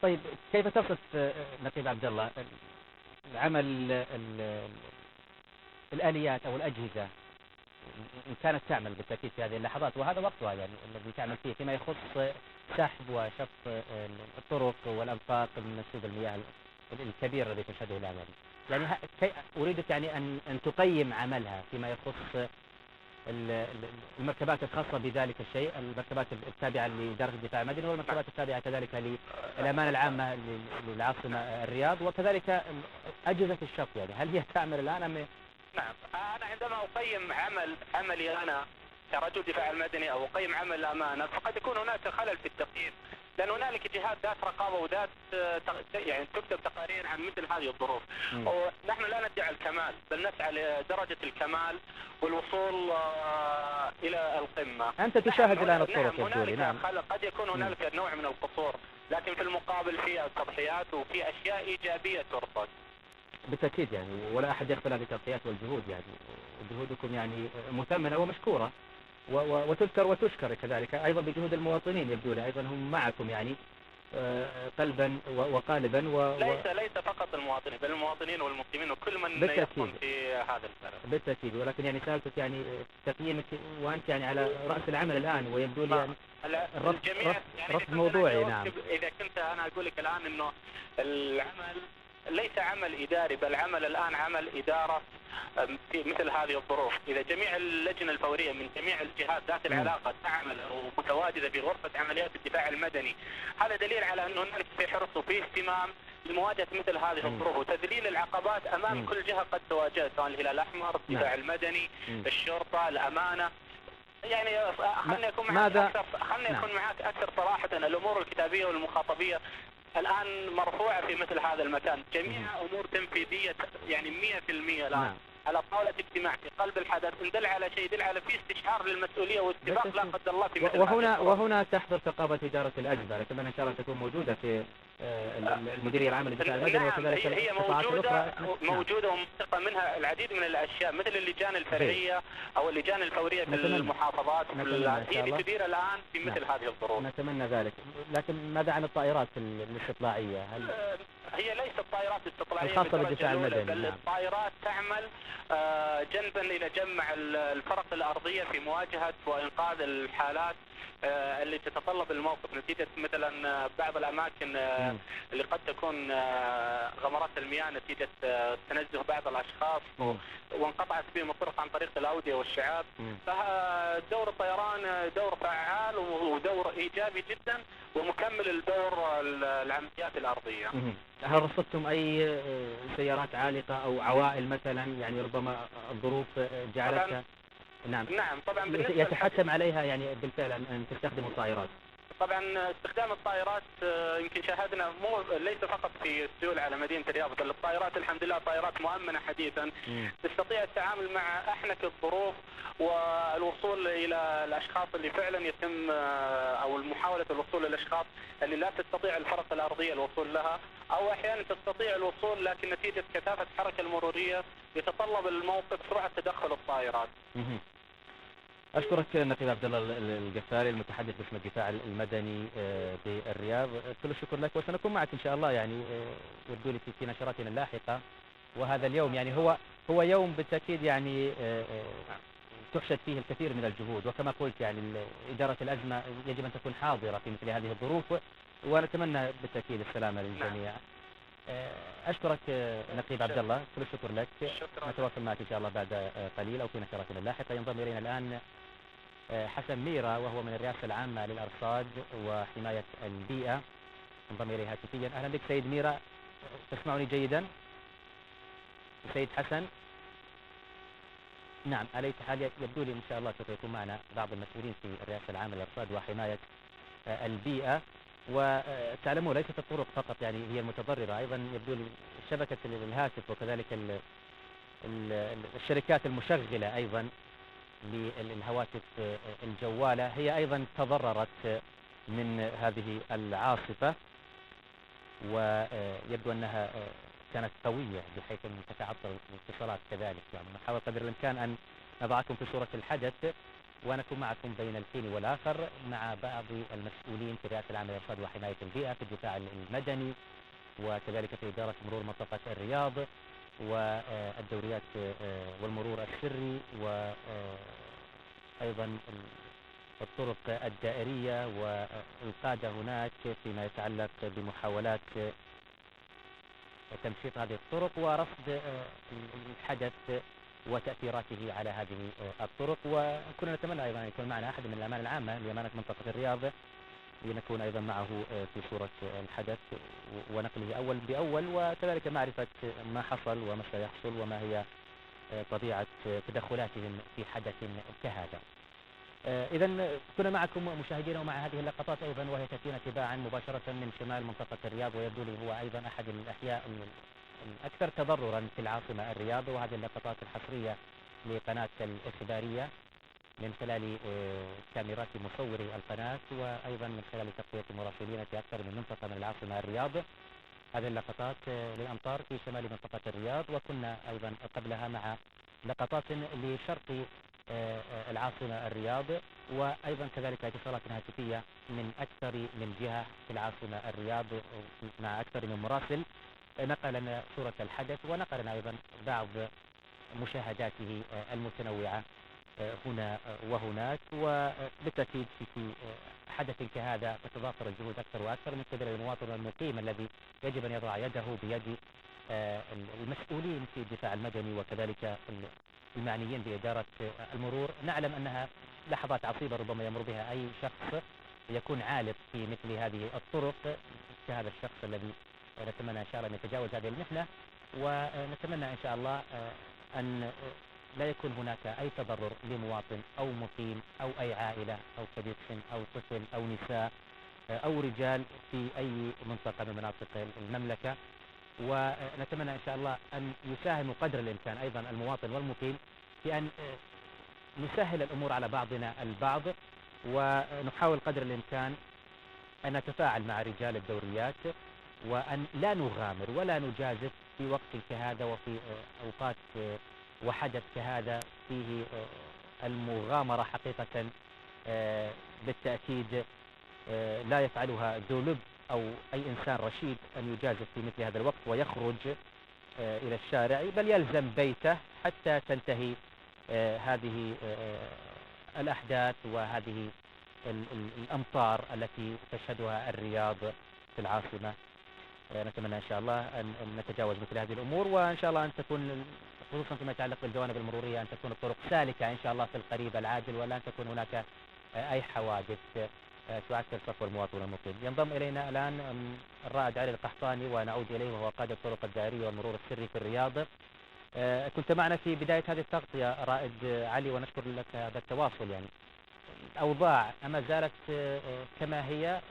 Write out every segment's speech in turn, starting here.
طيب كيف تصف نقيب عبد الله عمل الآليات أو الأجهزة إن كانت تعمل بالتأكيد في هذه اللحظات، وهذا وقتها يعني الذي تعمل فيه فيما يخص سحب وشق الطرق والأنفاق من منسوب المياه الكبير الذي تشهده الآن، يعني أريدك يعني أن تقيم عملها فيما يخص المركبات الخاصة بذلك الشيء، المركبات التابعة لإدارة الدفاع المدني والمركبات التابعة كذلك للأمانة العامة للعاصمة الرياض، وكذلك أجهزة الشق، يعني هل هي تعمل الآن أم؟ نعم، أنا عندما أقيم عملي أنا كرجل دفاع المدني أو أقيم عمل الأمانة، فقد يكون هناك خلل في التقييم، لأن هنالك جهات ذات رقابة وذات يعني تكتب تقارير عن مثل هذه الظروف. ونحن لا ندعي الكمال، بل نسعى لدرجة الكمال والوصول إلى القمة. أنت تشاهد الآن الطرق نعم، هنالك نعم. قد يكون هنالك نوع من القصور، لكن في المقابل في التضحيات وفي أشياء إيجابية ترصد. بالتأكيد يعني، ولا أحد يغفل هذه التضحيات والجهود، يعني جهودكم يعني مثمنة ومشكورة وتذكر وتشكر، كذلك أيضا بجهود المواطنين يبدو لي أيضا هم معكم يعني قلبا وقالبا ليس فقط المواطنين، بل المواطنين والمقيمين وكل من يقوم في هذا البلد. بالتأكيد، ولكن يعني سألتك يعني تقييمك وأنت يعني على رأس العمل الآن، ويبدو لي يعني الجميع يعني رفض موضوعي. نعم، إذا كنت أنا أقول لك الآن إنه العمل ليس عمل إداري، بل عمل الآن عمل إدارة في مثل هذه الظروف. إذا جميع اللجنة الفورية من جميع الجهات ذات العلاقة تعمل ومتواجدة في غرفة عمليات الدفاع المدني، هذا دليل على أنه هنالك في حرص وفي اهتمام لمواجهة مثل هذه الظروف وتذليل العقبات أمام كل جهة قد تواجهها، سواء الهلال الأحمر، الدفاع المدني، الشرطة، الأمانة. يعني خلني أكون معك أكثر صراحة. الأمور الكتابية والمخاطبية الآن مرفوعة في مثل هذا المكان، جميع أمور تنفيذية يعني 100% الآن على طاولة اجتماع في قلب الحدث، إن دل على شيء يدل على في استشعار للمسؤولية واستباق لا قدر الله في مثل وهنا تحضر ثقافة إدارة الأجهزة، أتمنى إن شاء الله تكون موجودة في المديرية العامة للدفاع المدني وكذلك هي موجودة ومنطقة منها العديد من الأشياء مثل اللجان الفرعية أو اللجان الفورية في المحافظات، هي تدير الآن في مثل هذه الظروف. نتمنى ذلك. لكن ماذا عن الطائرات الاستطلاعية؟ هي ليست طائرات استطلاعية الخاصة بالدفاع المدني، بل الطائرات تعمل جنبا إلى جمع الفرق الأرضية في مواجهة وإنقاذ الحالات اللي تتطلب الموقف نتيجة مثلا بعض الأماكن اللي قد تكون غمرات المياه نتيجة تنزه بعض الأشخاص وانقطعت بهم الطرق عن طريق الأودية والشعاب. فدور الطيران دور فعال ودور إيجابي جدا ومكمل الدور العمليات الأرضية. هل رصدتم أي سيارات عالقة أو عوائل مثلا، يعني ربما الظروف جعلتها نعم طبعا يتحتم عليها يعني بالفعل أن تستخدموا الطائرات؟ طبعا استخدام الطائرات يمكن شاهدنا ليس فقط في السيول على مدينة الرياض، بل الطائرات الحمد لله طائرات مؤمنة حديثا تستطيع التعامل مع أحنك الظروف والوصول إلى الأشخاص اللي فعلا يتم أو محاولة الوصول للأشخاص اللي لا تستطيع الفرق الأرضية الوصول لها، أو أحيانا تستطيع الوصول لكن نتيجة كثافة الحركة المرورية يتطلب الموقف سرعة تدخل الطائرات. أشكرك نقيب عبد الله القفاري المتحدث باسم الدفاع المدني بالرياض، كل الشكر لك، وسنكون معك إن شاء الله يعني يبدو لي في نشراتنا اللاحقة. وهذا اليوم يعني هو يوم بالتأكيد يعني تحشد فيه الكثير من الجهود، وكما قلت يعني إدارة الأزمة يجب أن تكون حاضرة في مثل هذه الظروف، ونتمنى بالتأكيد السلامة للجميع. أشكرك نقيب عبد الله، كل الشكر لك. نتواصل معك إن شاء الله بعد قليل أو في نشراتنا اللاحقة. ينضم إلينا الآن حسن ميرا وهو من الرئاسة العامة للأرصاد وحماية البيئة، انضم إلي هاتفيا. أهلا بك سيد ميرا، تسمعني جيدا؟ سيد حسن؟ نعم، على أي حال يبدو لي إن شاء الله سوف يكون معنا بعض المسؤولين في الرئاسة العامة للأرصاد وحماية البيئة. وتعلمون ليست الطرق فقط يعني هي المتضررة، أيضا يبدو لي شبكة الهاتف وكذلك الشركات المشغلة أيضا للهواتف الجوالة هي أيضا تضررت من هذه العاصفة، ويبدو أنها كانت قوية بحيث أن تتعطل الاتصالات كذلك. يعني نحاول قدر الإمكان أن نضعكم في صورة الحدث. ونكون معكم بين الحين والآخر مع بعض المسؤولين في رئاسة العامة للإرشاد وحماية البيئة في الدفاع المدني، وكذلك في إدارة مرور منطقة الرياض والدوريات والمرور السري، وأيضا الطرق الدائرية والقادة هناك فيما يتعلق بمحاولات تمشيط هذه الطرق ورصد الحدث وتأثيراته على هذه الطرق. وكنا نتمنى أيضا أن يكون معنا أحد من الأمانة العامة لأمانة منطقة الرياض لنكون أيضا معه في صورة الحدث ونقله أول بأول، وكذلك معرفة ما حصل وما سيحصل وما هي طبيعة تدخلاتهم في حدث كهذا. إذا كنا معكم مشاهدينا ومع هذه اللقطات أيضا وهي تأتينا تباعا مباشرة من شمال منطقة الرياض، ويبدو لي هو أيضا أحد الأحياء الأكثر تضررا في العاصمة الرياض. وهذه اللقطات الحصرية لقناة الإخبارية من خلال كاميرات مصوري القناة، وأيضا من خلال تغطية مراسلين في أكثر من منطقة من العاصمة الرياض. هذه اللقطات للأمطار في شمال منطقة الرياض، وكنا أيضا قبلها مع لقطات لشرق العاصمة الرياض، وأيضا كذلك اتصالات هاتفية من أكثر من جهة في العاصمة الرياض مع أكثر من مراسل نقل لنا صورة الحدث ونقل لنا أيضا بعض مشاهداته المتنوعة هنا وهناك. وبالتأكيد في حدث كهذا تتضافر الجهود أكثر وأكثر من قبل المواطن المقيم الذي يجب أن يضع يده بيد المسؤولين في الدفاع المدني وكذلك المعنيين بإدارة المرور. نعلم أنها لحظات عصيبة ربما يمر بها أي شخص يكون عالق في مثل هذه الطرق كهذا الشخص الذي نتمنى إن شاء الله أن يتجاوز هذه المحنة، ونتمنى إن شاء الله أن لا يكون هناك أي تضرر لمواطن أو مقيم أو أي عائلة أو كبير سن أو طفل أو نساء أو رجال في أي منطقة من مناطق المملكة. ونتمنى إن شاء الله أن يساهم قدر الإمكان أيضا المواطن والمقيم في أن نسهل الأمور على بعضنا البعض، ونحاول قدر الإمكان أن نتفاعل مع رجال الدوريات وأن لا نغامر ولا نجازف في وقت كهذا وفي أوقات وحدث كهذا فيه المغامرة حقيقة بالتأكيد لا يفعلها ذو لب أو أي إنسان رشيد أن يجازف في مثل هذا الوقت ويخرج إلى الشارع، بل يلزم بيته حتى تنتهي هذه الأحداث وهذه الأمطار التي تشهدها الرياض في العاصمة. نتمنى إن شاء الله أن نتجاوز مثل هذه الأمور، وإن شاء الله أن تكون خصوصا فيما يتعلق بالجوانب المرورية أن تكون الطرق سالكة إن شاء الله في القريب العاجل، ولا أن تكون هناك أي حوادث تعكر صفو المواطن المقيم. ينضم إلينا الآن الرائد علي القحطاني ونعود إليه وهو قائد الطرق الدائرية والمرور السري في الرياض. كنت معنا في بداية هذه التغطية رائد علي ونشكر لك هذا التواصل. يعني الأوضاع أما زالت كما هي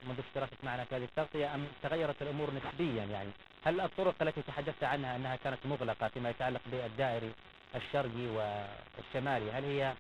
منذ اشتراكك معنا في هذه التغطية أم تغيرت الأمور نسبيا؟ يعني هل الطرق التي تحدثت عنها أنها كانت مغلقة فيما يتعلق بالدائري الشرقي والشمالي هل هي